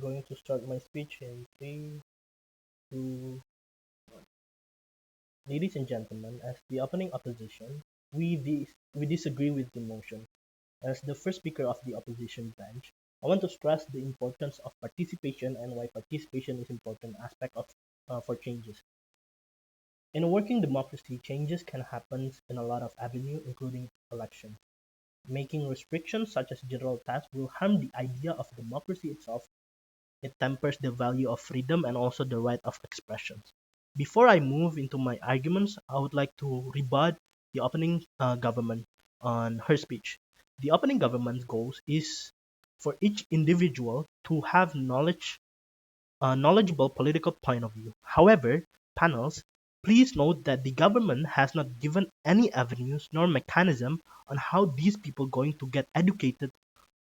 going to start my speech in 3, 2. Ladies and gentlemen, as the opening opposition, we disagree with the motion. As the first speaker of the opposition bench, I want to stress the importance of participation and why participation is important aspect of for changes. In a working democracy, changes can happen in a lot of avenues, including election. Making restrictions such as general tax will harm the idea of democracy itself. It tempers the value of freedom and also the right of expression. Before I move into my arguments, I would like to rebut the opening government on her speech. The opening government's goals is for each individual to have knowledgeable political point of view. However, panels, please note that the government has not given any avenues nor mechanism on how these people going to get educated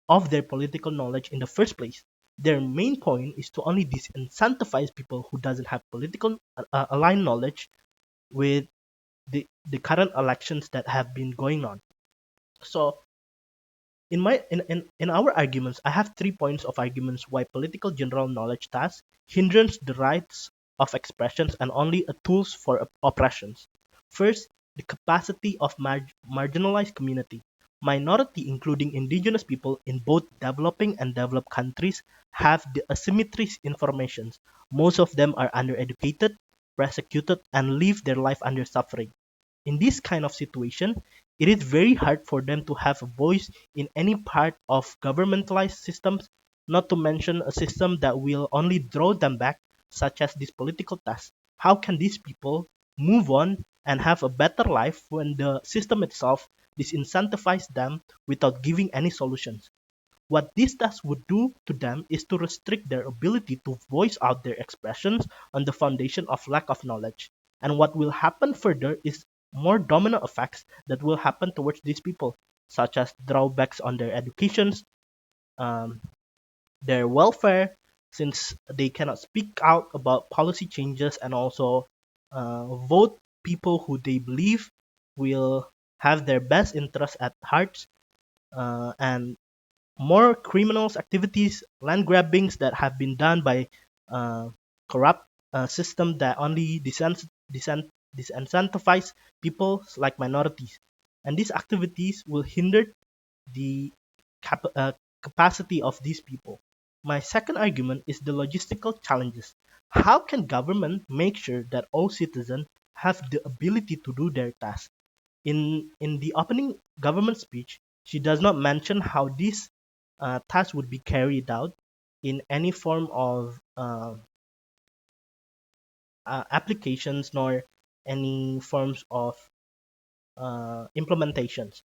of their political knowledge in the first place. Their main point is to only disincentivize people who doesn't have political aligned knowledge with the current elections that have been going on. So in our arguments, I have 3 points of arguments why political general knowledge task hinders the rights of expressions and only a tools for oppressions. First, the capacity of marginalized community. Minority, including indigenous people in both developing and developed countries, have the asymmetries informations. Most of them are undereducated, persecuted, and live their life under suffering. In this kind of situation, it is very hard for them to have a voice in any part of governmentalized systems, not to mention a system that will only draw them back, such as this political task. How can these people move on and have a better life when the system itself disincentivizes them without giving any solutions? What this task would do to them is to restrict their ability to voice out their expressions on the foundation of lack of knowledge. And what will happen further is more domino effects that will happen towards these people, such as drawbacks on their educations, um, their welfare, since they cannot speak out about policy changes and also vote people who they believe will have their best interests at heart, and more criminals activities, land grabbings that have been done by uh, corrupt system that only disincentivize people like minorities, and these activities will hinder the capacity of these people. My second argument is the logistical challenges. How can government make sure that all citizens have the ability to do their task? In the opening government speech, she does not mention how this task would be carried out in any form of applications nor any forms of implementations.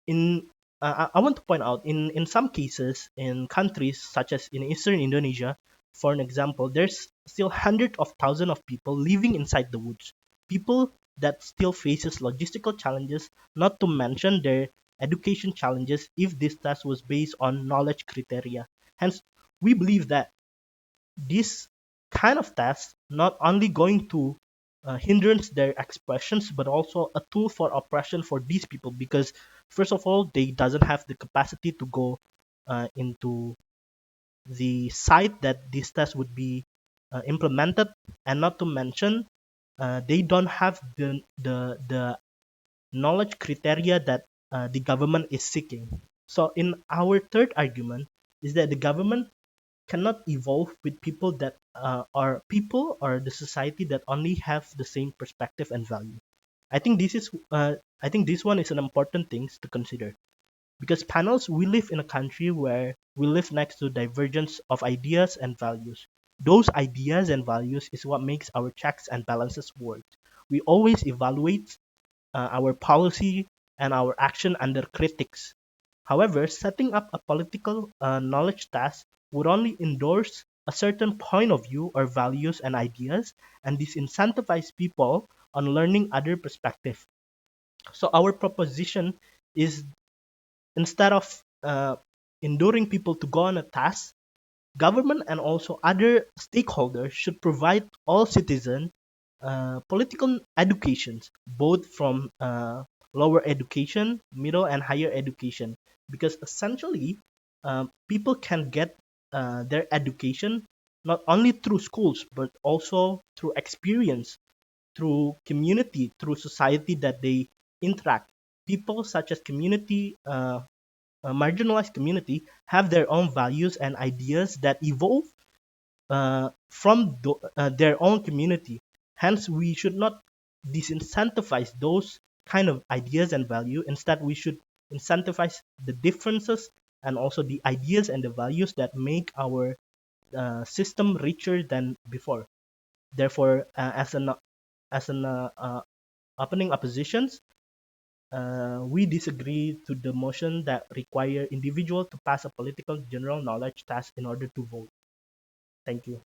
In I want to point out in some cases in countries such as in eastern Indonesia, for an example, there's still hundreds of thousands of people living inside the woods. People that still faces logistical challenges, not to mention their education challenges if this test was based on knowledge criteria. Hence, we believe that this kind of test not only going to hindrance their expressions but also a tool for oppression for these people, because first of all they doesn't have the capacity to go into the site that this test would be implemented, and not to mention they don't have the knowledge criteria that the government is seeking. So in our third argument is that the government cannot evolve with people that are people or the society that only have the same perspective and value. I think this is I think this one is an important thing to consider, because panels, we live in a country where we live next to divergence of ideas and values. Those ideas and values is what makes our checks and balances work. We always evaluate our policy and our action under critics. However, setting up a political knowledge task would only endorse a certain point of view or values and ideas and disincentivize people on learning other perspectives. So our proposition is, instead of enduring people to go on a task, government and also other stakeholders should provide all citizens political educations, both from lower education, middle, and higher education, because essentially people can get their education, not only through schools but also through experience, through community, through society that they interact. People such as community, marginalized community, have their own values and ideas that evolve from their own community. Hence, we should not disincentivize those kind of ideas and value. Instead, we should incentivize the differences and also the ideas and the values that make our system richer than before. Therefore, as an opening oppositions, we disagree to the motion that require individual to pass a political general knowledge test in order to vote. Thank you.